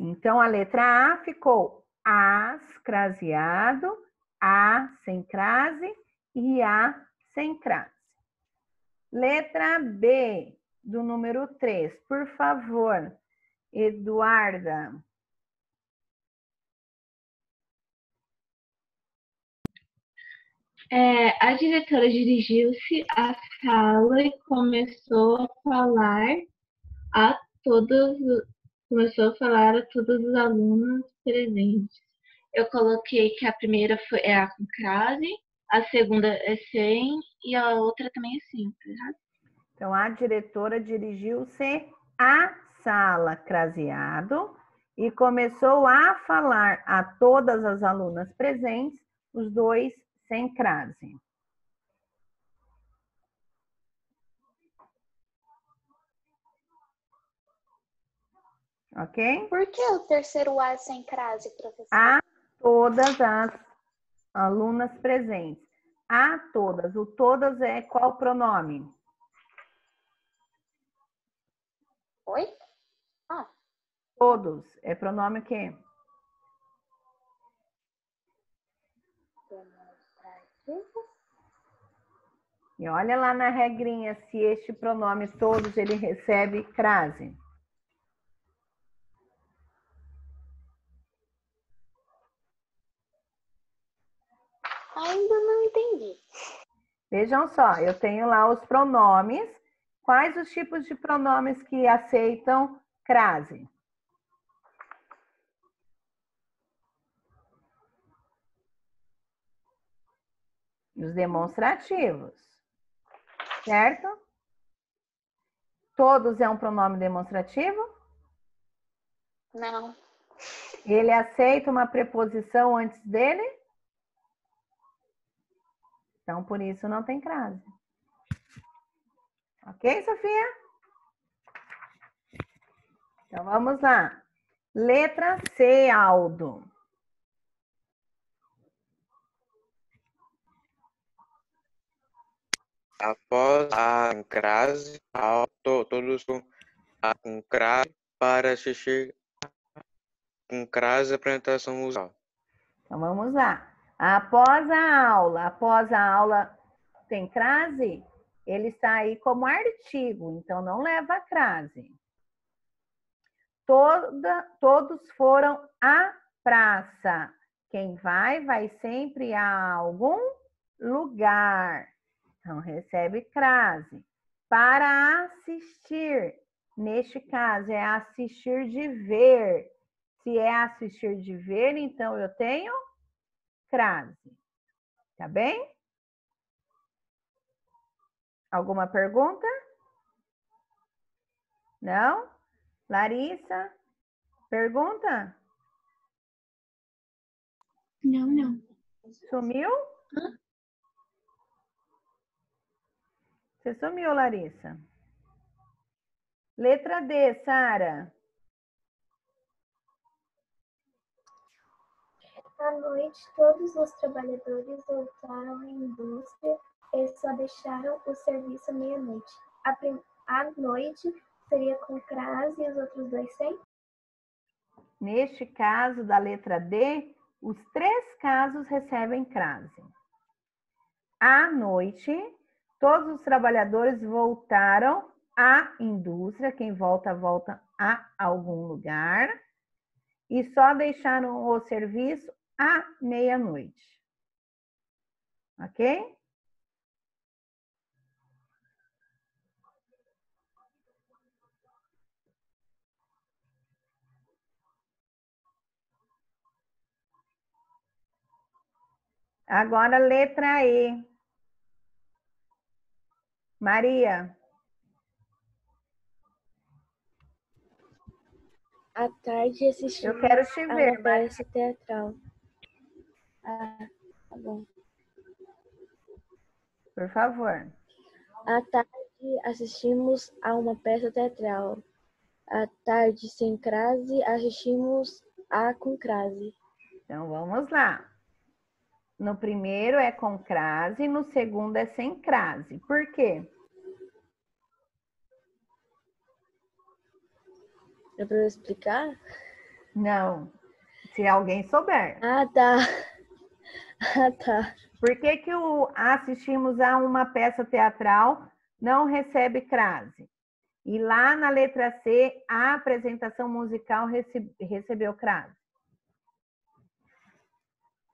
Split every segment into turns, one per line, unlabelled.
Então, a letra A ficou as, craseado, A sem crase e A sem crase. Letra B, do número 3, por favor, Eduarda.
A diretora dirigiu-se à sala e começou a falar a todos os alunos presentes. Eu coloquei que a primeira é a com crase, a segunda é sem e a outra também é simples. Tá?
Então, a diretora dirigiu-se à sala, craseado, e começou a falar a todas as alunas presentes, os dois sem crase. Ok?
Por que o terceiro A sem crase, professor?
A todas as alunas presentes. A todas. O todas é qual pronome?
Oi? Ah.
Todos. É pronome o quê?
Demonstrativo.
E olha lá na regrinha se este pronome todos ele recebe crase.
Ainda não entendi.
Vejam só, eu tenho lá os pronomes. Quais os tipos de pronomes que aceitam crase? Os demonstrativos, certo? Todos é um pronome demonstrativo?
Não.
Ele aceita uma preposição antes dele? Então, por isso não tem crase. Ok, Sofia? Então, vamos lá. Letra C, Aldo.
Após a crase, todos com crase para assistir com crase a apresentação musical.
Então, vamos lá. Após a aula tem crase, ele está aí como artigo, então não leva crase. Todos foram à praça. Quem vai sempre a algum lugar. Então, recebe crase. Para assistir, neste caso, é assistir de ver. Se é assistir de ver, então eu tenho crase. Tá bem? Alguma pergunta? Não? Larissa? Pergunta?
Não.
Sumiu? Você sumiu, Larissa. Letra D, Sara.
À noite, todos os trabalhadores voltaram à indústria e só deixaram o serviço meia-noite. À noite seria com crase e os outros dois sem?
Neste caso da letra D, os 3 casos recebem crase. À noite, todos os trabalhadores voltaram à indústria. Quem volta, volta a algum lugar. E só deixaram o serviço à meia-noite. Ok? Agora, letra E. Maria.
À tarde assistimos
Eu quero te
a
ver,
uma peça teatral. Tá bom.
Por favor.
À tarde assistimos a uma peça teatral. À tarde sem crase assistimos a com crase.
Então, vamos lá. No primeiro é com crase, no segundo é sem crase. Por quê?
É para eu explicar?
Não, se alguém souber.
Ah, tá. Ah, tá.
Por que que o assistimos a uma peça teatral não recebe crase? E lá na letra C, a apresentação musical recebeu crase.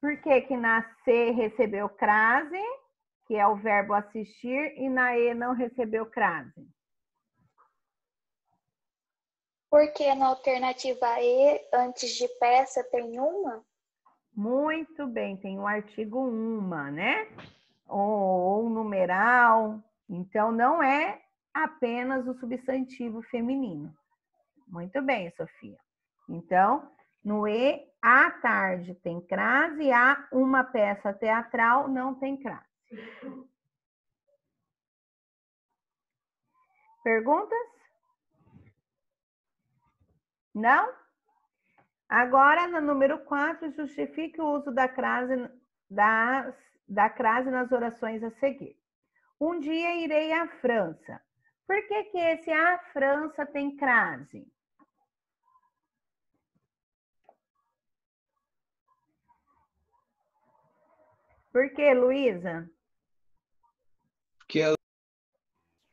Por que que na C recebeu crase, que é o verbo assistir, e na E não recebeu crase?
Porque na alternativa E, antes de peça, tem uma?
Muito bem, tem o artigo uma, né? Ou um numeral. Então, não é apenas o substantivo feminino. Muito bem, Sofia. Então, no E, à tarde tem crase, há uma peça teatral, não tem crase. Perguntas? Não? Agora, no número 4, justifique o uso da crase nas orações a seguir. Um dia irei à França. Por que que esse à França tem crase? Por que, Luísa?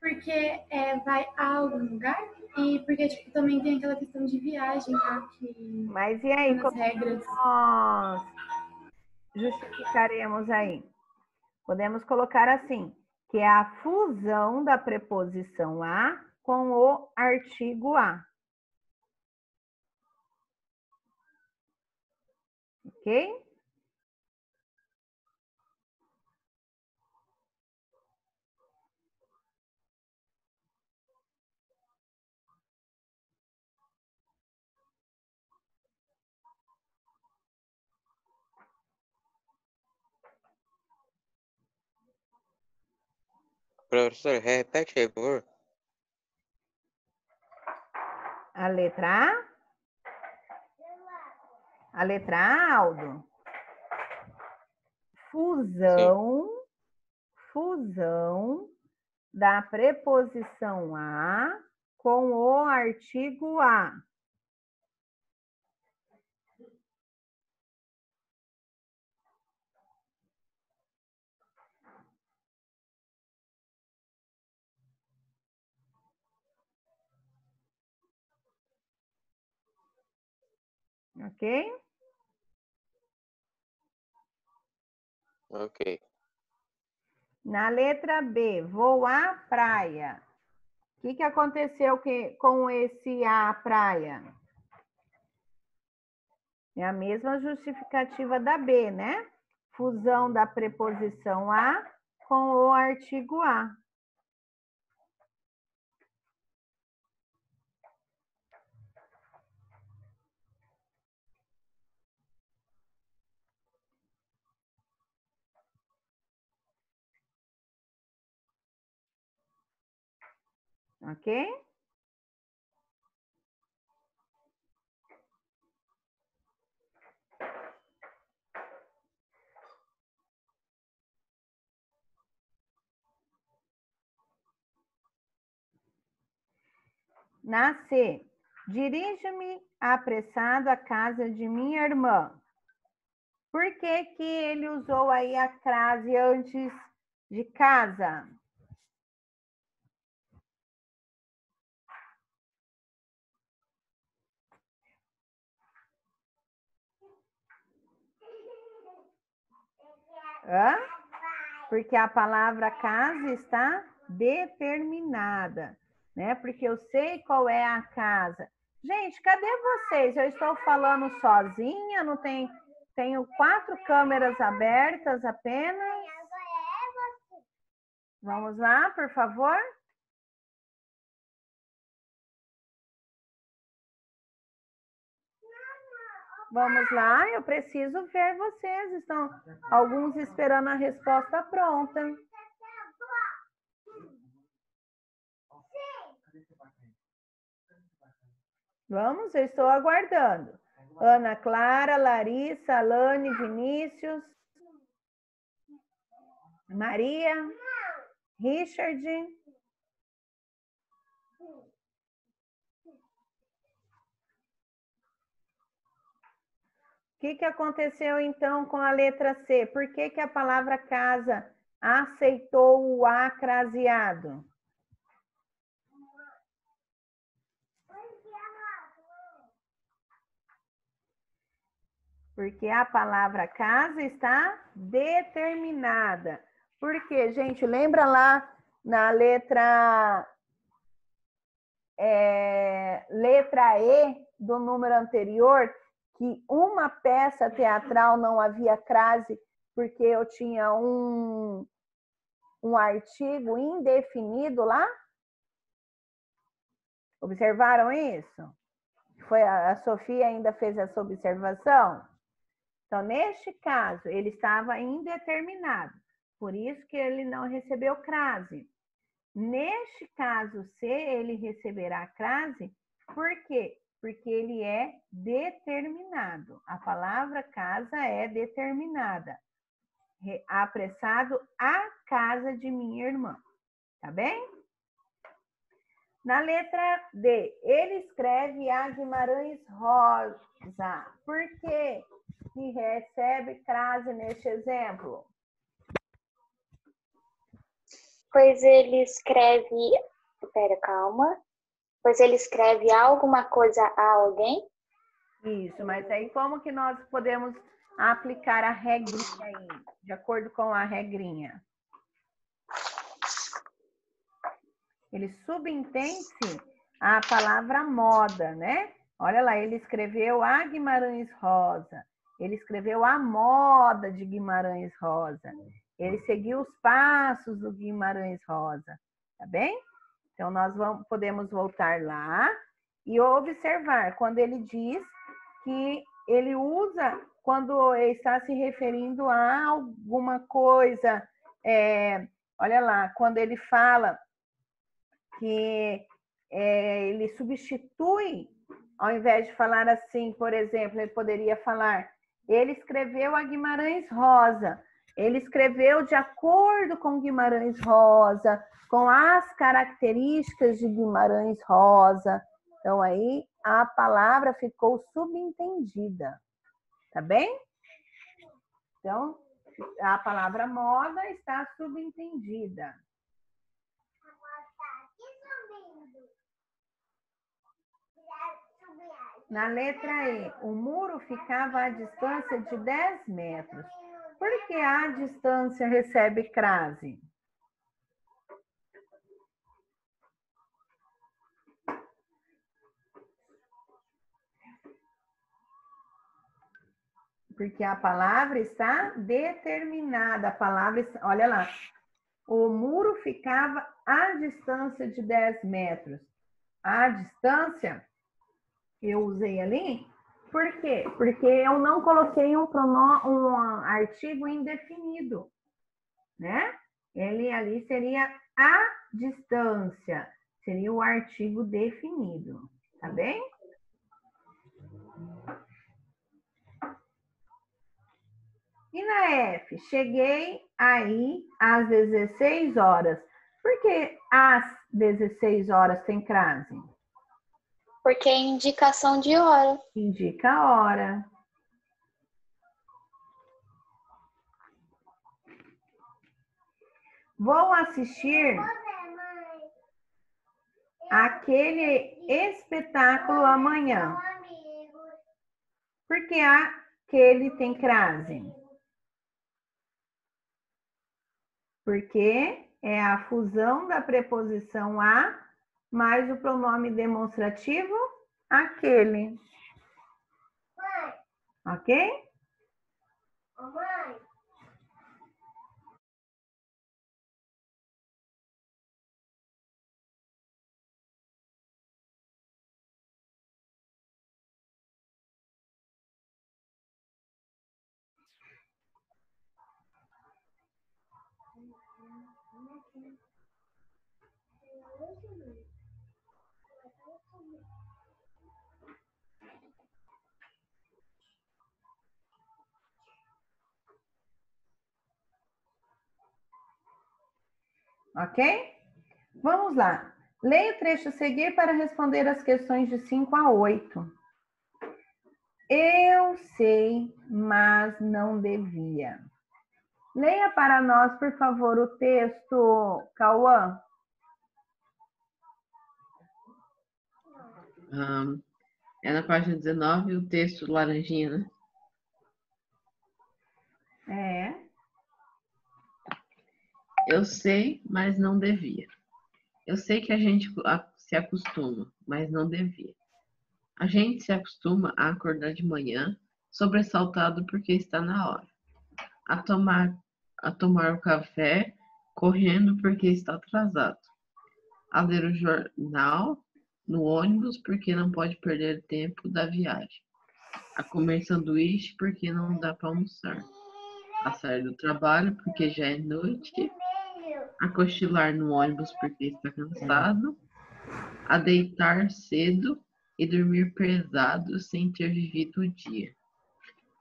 Porque vai a algum lugar e porque tipo, também tem aquela questão de viagem, tá? Que
Mas e aí,
nas regras.
nós justificaremos aí? Podemos colocar assim, que é a fusão da preposição a com o artigo a. Ok?
Professor, repete aí, por favor.
A letra A? A letra A, Aldo? Fusão da preposição a com o artigo a. Ok?
Ok.
Na letra B, vou à praia. O que aconteceu com esse à praia? É a mesma justificativa da B, né? Fusão da preposição a com o artigo a. Ok? Na C, dirige-me apressado à casa de minha irmã. Por que que ele usou aí a crase antes de casa? Hã? Porque a palavra casa está determinada, né? Porque eu sei qual é a casa. Gente, cadê vocês? Eu estou falando sozinha, não tem... Tenho 4 câmeras abertas apenas. Vamos lá, por favor. Vamos lá, eu preciso ver vocês. Estão alguns esperando a resposta pronta. Vamos, eu estou aguardando. Ana Clara, Larissa, Alane, Vinícius, Maria, Richard. que aconteceu então com a letra C? Por que a palavra casa aceitou o acraseado? Porque a palavra casa está determinada. Por quê, gente? Lembra lá na letra E do número anterior que uma peça teatral não havia crase porque eu tinha um artigo indefinido lá? Observaram isso? A Sofia ainda fez essa observação? Então, neste caso, ele estava indeterminado, por isso que ele não recebeu crase. Neste caso C, ele receberá crase, por quê? Porque ele é determinado. A palavra casa é determinada. Apressado à casa de minha irmã. Tá bem? Na letra D, ele escreve a Guimarães Rosa. Por quê que recebe crase neste exemplo?
Pois ele escreve... Pera, calma. Pois ele escreve alguma coisa a alguém?
Isso, mas aí como que nós podemos aplicar a regrinha aí, de acordo com a regrinha? Ele subentende a palavra moda, né? Olha lá, ele escreveu a Guimarães Rosa. Ele escreveu a moda de Guimarães Rosa. Ele seguiu os passos do Guimarães Rosa. Tá bem? Então, nós podemos voltar lá e observar quando ele diz que ele usa quando está se referindo a alguma coisa. Olha lá, quando ele fala que ele substitui, ao invés de falar assim, por exemplo, ele poderia falar, ele escreveu a Guimarães Rosa, ele escreveu de acordo com Guimarães Rosa, com as características de Guimarães Rosa. Então, aí a palavra ficou subentendida, tá bem? Então, a palavra moda está subentendida. Na letra E, o muro ficava à distância de 10 metros. Por que a distância recebe crase? Porque a palavra está determinada. A palavra, olha lá. O muro ficava à distância de 10 metros. A distância eu usei ali, por quê? Porque eu não coloquei um artigo indefinido, né? Ele ali seria a distância, seria o artigo definido, tá bem? E na F, cheguei aí às 16 horas. Por que às 16 horas tem crase?
Porque é indicação de hora.
Indica a hora. Vou assistir aquele espetáculo amanhã. Por que aquele tem crase? Porque é a fusão da preposição a mais o pronome demonstrativo aquele. Ok? Ok? Vamos lá. Leia o trecho a seguir para responder as questões de 5 a 8. Eu sei, mas não devia. Leia para nós, por favor, o texto, Cauã.
É na página 19 o texto laranjinha, né? Eu sei, mas não devia. Eu sei que a gente se acostuma, mas não devia. A gente se acostuma a acordar de manhã, sobressaltado porque está na hora. A tomar o café, correndo porque está atrasado. A ler o jornal no ônibus porque não pode perder tempo da viagem. A comer sanduíche porque não dá para almoçar. A sair do trabalho porque já é noite. A cochilar no ônibus porque está cansado. A deitar cedo e dormir pesado sem ter vivido o dia.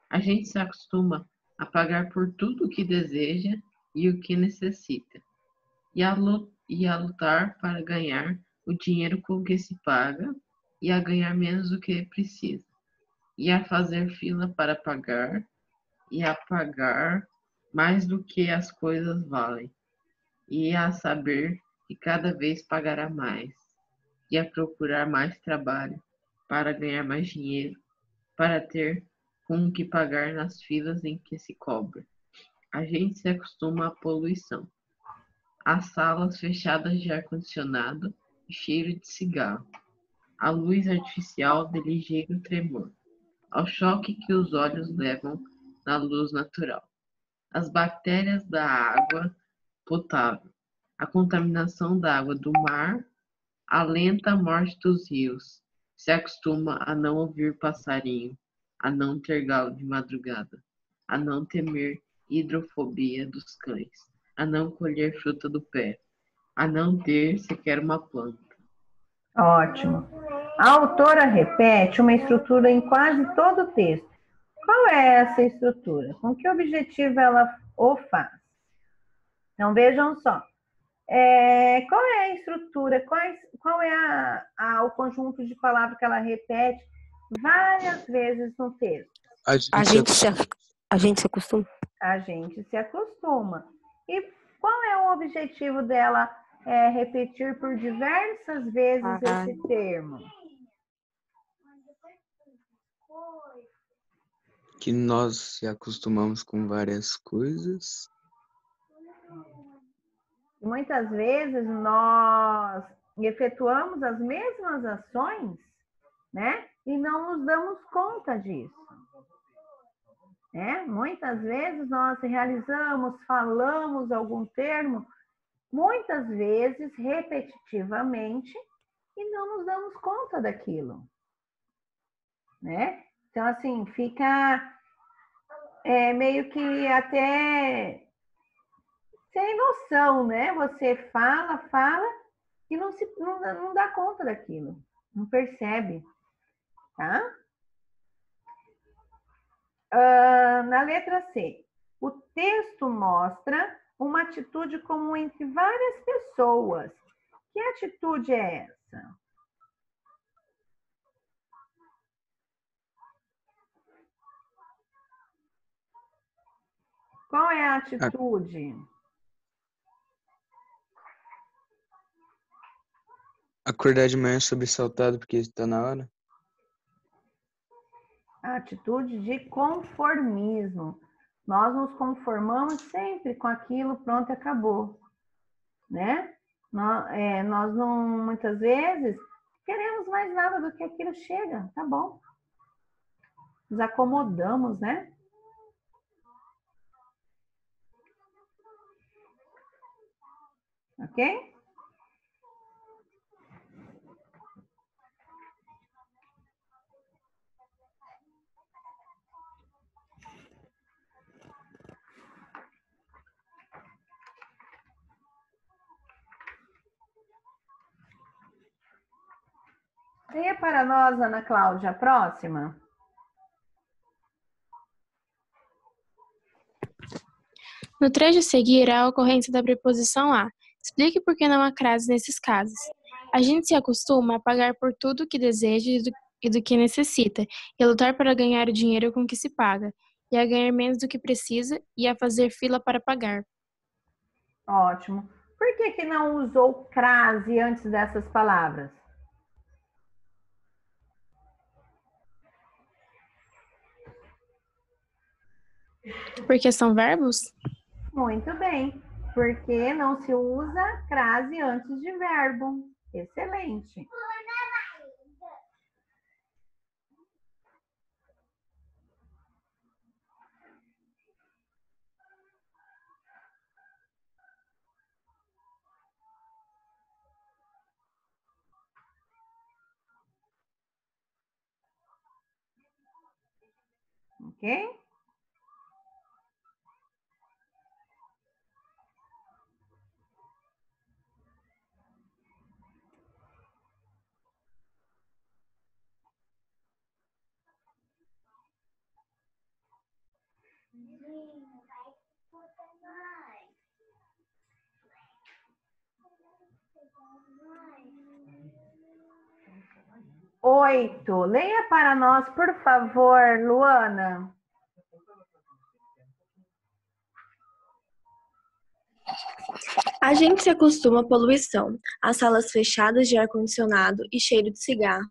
A gente se acostuma a pagar por tudo o que deseja e o que necessita, e a lutar para ganhar o dinheiro com que se paga, e a ganhar menos do que precisa, e a fazer fila para pagar, e a pagar mais do que as coisas valem, e a saber que cada vez pagará mais, e a procurar mais trabalho para ganhar mais dinheiro, para ter com o que pagar nas filas em que se cobra. A gente se acostuma à poluição. As salas fechadas de ar-condicionado e cheiro de cigarro. A luz artificial de ligeiro tremor. Ao choque que os olhos levam na luz natural. As bactérias da água potável. A contaminação da água do mar. A lenta morte dos rios. Se acostuma a não ouvir passarinho, a não ter galo de madrugada, a não temer hidrofobia dos cães, a não colher fruta do pé, a não ter sequer uma planta.
Ótimo. A autora repete uma estrutura em quase todo o texto. Qual é essa estrutura? Com que objetivo ela o faz? Então, vejam só. Qual é a estrutura? Qual é o conjunto de palavras que ela repete várias vezes no texto?
A gente se acostuma.
A gente se acostuma. E qual é o objetivo dela repetir por diversas vezes esse termo?
Que nós se acostumamos com várias coisas.
Muitas vezes nós efetuamos as mesmas ações, né? E não nos damos conta disso. Muitas vezes nós realizamos, falamos algum termo, muitas vezes repetitivamente, e não nos damos conta daquilo, né? Então, assim, fica meio que até sem noção, né? Você fala e não dá conta daquilo, não percebe, tá? Na letra C, o texto mostra uma atitude comum entre várias pessoas. Que atitude é essa? Qual é a atitude?
Acordar de manhã sobressaltado porque está na hora.
A atitude de conformismo. Nós nos conformamos sempre com aquilo, pronto, acabou, né? Nós não, muitas vezes, queremos mais nada do que aquilo chega, tá bom. Nos acomodamos, né? Ok? Leia para nós, Ana Cláudia, a próxima.
No trecho a seguir, há a ocorrência da preposição a. Explique por que não há crase nesses casos. A gente se acostuma a pagar por tudo que deseja e do que necessita, e a lutar para ganhar o dinheiro com que se paga, e a ganhar menos do que precisa, e a fazer fila para pagar.
Ótimo. Por que que não usou crase antes dessas palavras?
Porque são verbos?
Muito bem. Porque não se usa crase antes de verbo. Excelente. Ok? Oito. Leia para nós, por favor, Luana.
A gente se acostuma à poluição, às salas fechadas de ar-condicionado e cheiro de cigarro,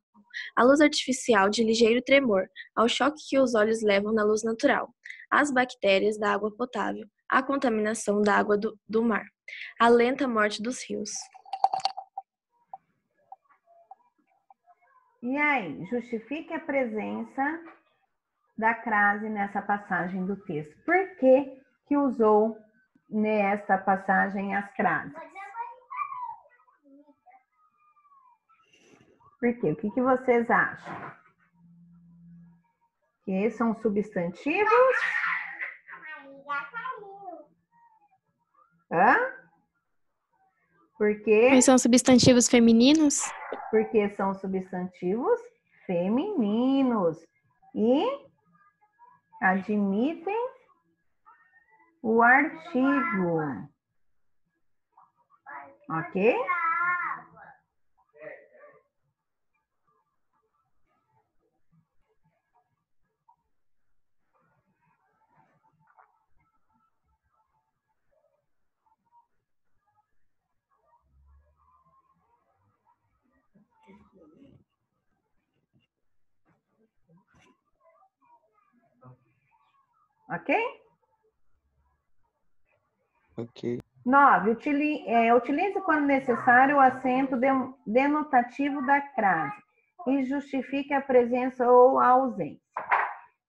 à luz artificial de ligeiro tremor, ao choque que os olhos levam na luz natural, às bactérias da água potável, à contaminação da água do mar, à lenta morte dos rios.
E aí, justifique a presença da crase nessa passagem do texto. Por que que usou nessa passagem as crases? Por quê? O que que vocês acham? Que são substantivos? Hã? Por quê?
Mas são substantivos femininos?
Porque são substantivos femininos e admitem o artigo. Ok? Ok?
Ok.
9. Utilize quando necessário o acento denotativo da crase e justifique a presença ou a ausência.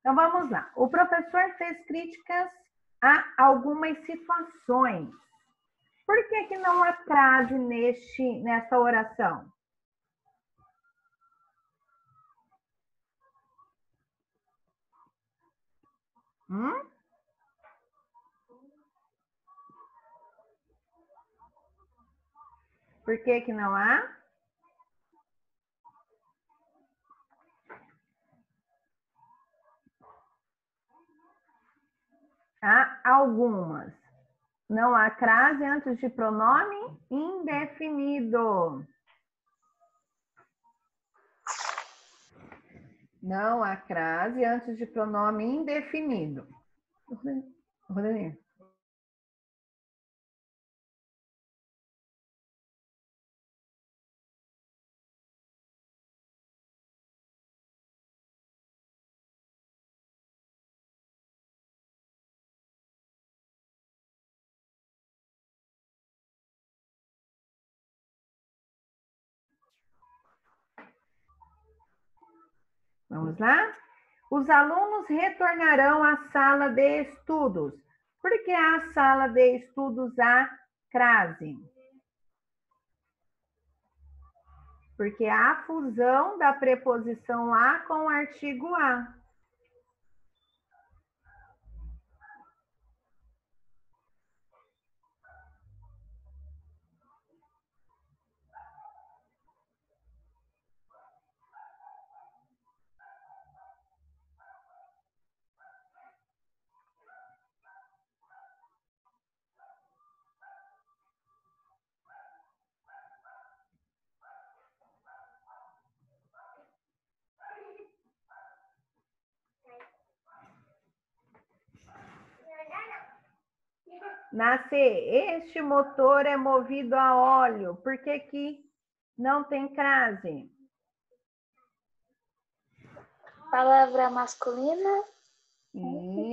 Então vamos lá. O professor fez críticas a algumas situações. Por que que não há crase nessa oração? Por que que não há? Há algumas. Não há crase antes de pronome indefinido. Não há crase antes de pronome indefinido. Rodrigo. Vamos lá? Os alunos retornarão à sala de estudos. Por que a sala de estudos há crase? Porque há a fusão da preposição a com o artigo a. Na C, este motor é movido a óleo. Por que que não tem crase?
Palavra masculina.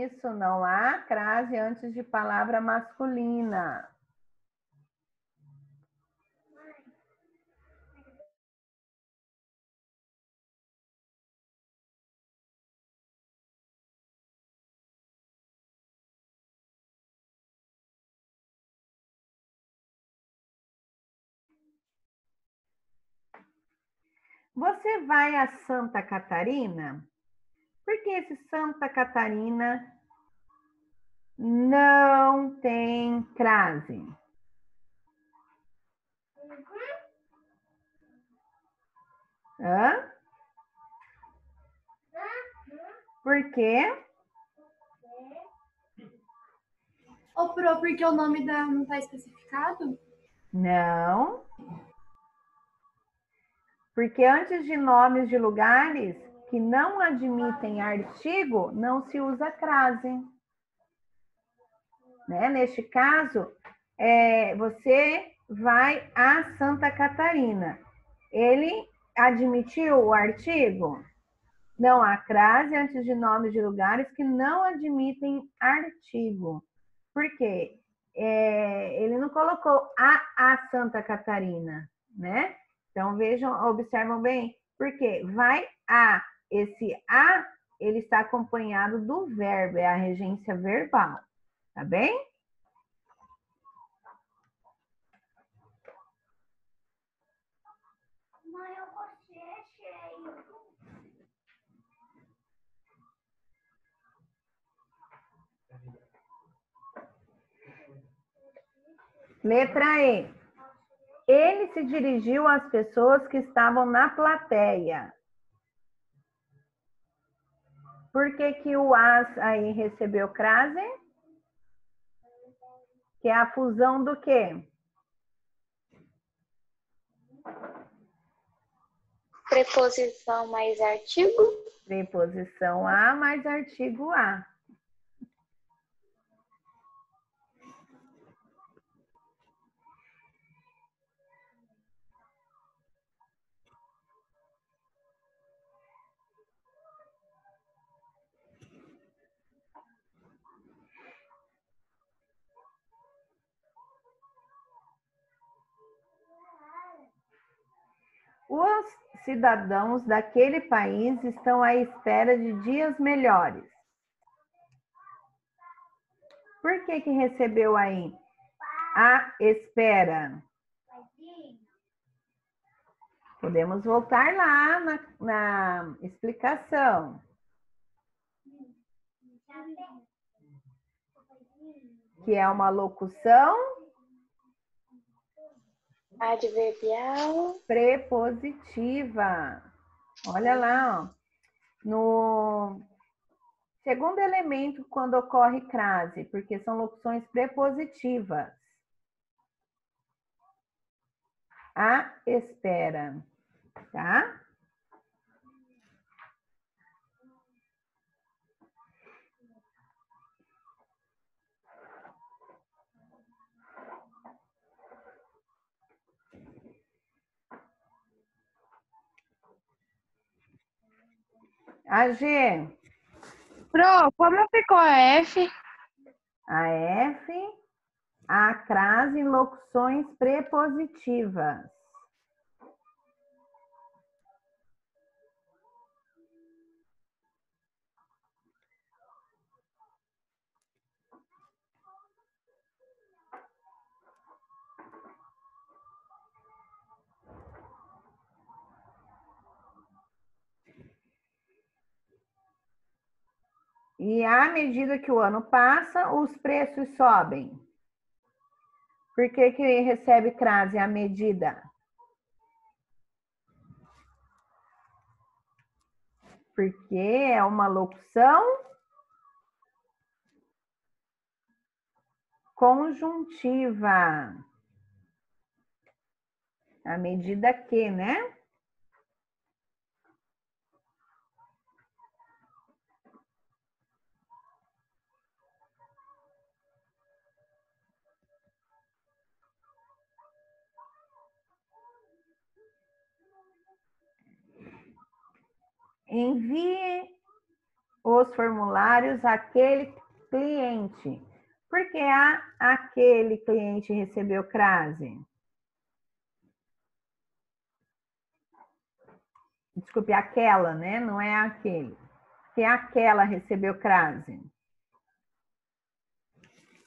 Isso, não há crase antes de palavra masculina. Você vai a Santa Catarina? Por que esse Santa Catarina não tem crase? Hã? Por quê?
Ô, Pro, porque o nome da não está especificado?
Não. Porque antes de nomes de lugares que não admitem artigo, não se usa crase. Né? Neste caso, você vai a Santa Catarina. Ele admitiu o artigo? Não há crase antes de nomes de lugares que não admitem artigo. Por quê? Ele não colocou a Santa Catarina, né? Então, vejam, observam bem, porque vai a, esse a, ele está acompanhado do verbo, é a regência verbal, tá bem? Letra E. Ele se dirigiu às pessoas que estavam na plateia. Por que que o as aí recebeu crase? Que é a fusão do quê?
Preposição mais artigo.
Preposição a mais artigo a. Os cidadãos daquele país estão à espera de dias melhores. Por que que recebeu aí? À espera. Podemos voltar lá na explicação. Que é uma locução
Adverbial.
Prepositiva. Olha lá, ó. No segundo elemento, quando ocorre crase, porque são locuções prepositivas. À espera, tá? A G.
Pro, como ficou a F?
A F, a crase em locuções prepositivas. E à medida que o ano passa, os preços sobem. Por que que recebe crase à medida? Porque é uma locução conjuntiva. À medida que, né? envie os formulários àquele cliente. Por que aquele cliente recebeu crase? Desculpe, aquela, né? Não é aquele. Porque aquela recebeu crase.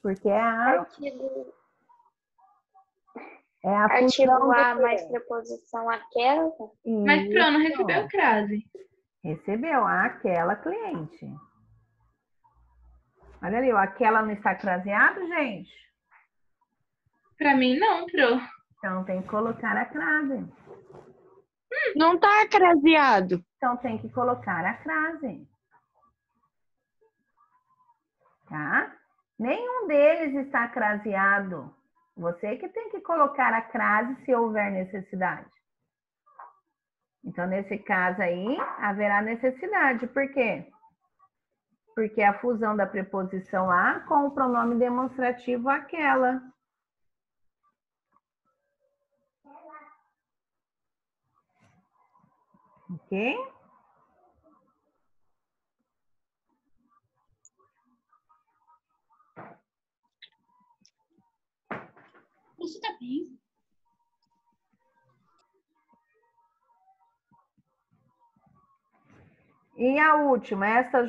Porque é a
Artigo
fusão
A
do
mais
quê?
preposição aquela.
Mas Pro não
Isso.
recebeu crase.
Recebeu aquela cliente. Olha ali, aquela não está craseado, gente?
Pra mim não, Pro.
Então tem que colocar a crase.
Não tá craseado.
Então tem que colocar a crase. Tá? Nenhum deles está craseado. Você que tem que colocar a crase se houver necessidade. Então, nesse caso aí, haverá necessidade. Por quê? Porque a fusão da preposição a com o pronome demonstrativo aquela. Ok?
Isso tá bem.
E a última, essa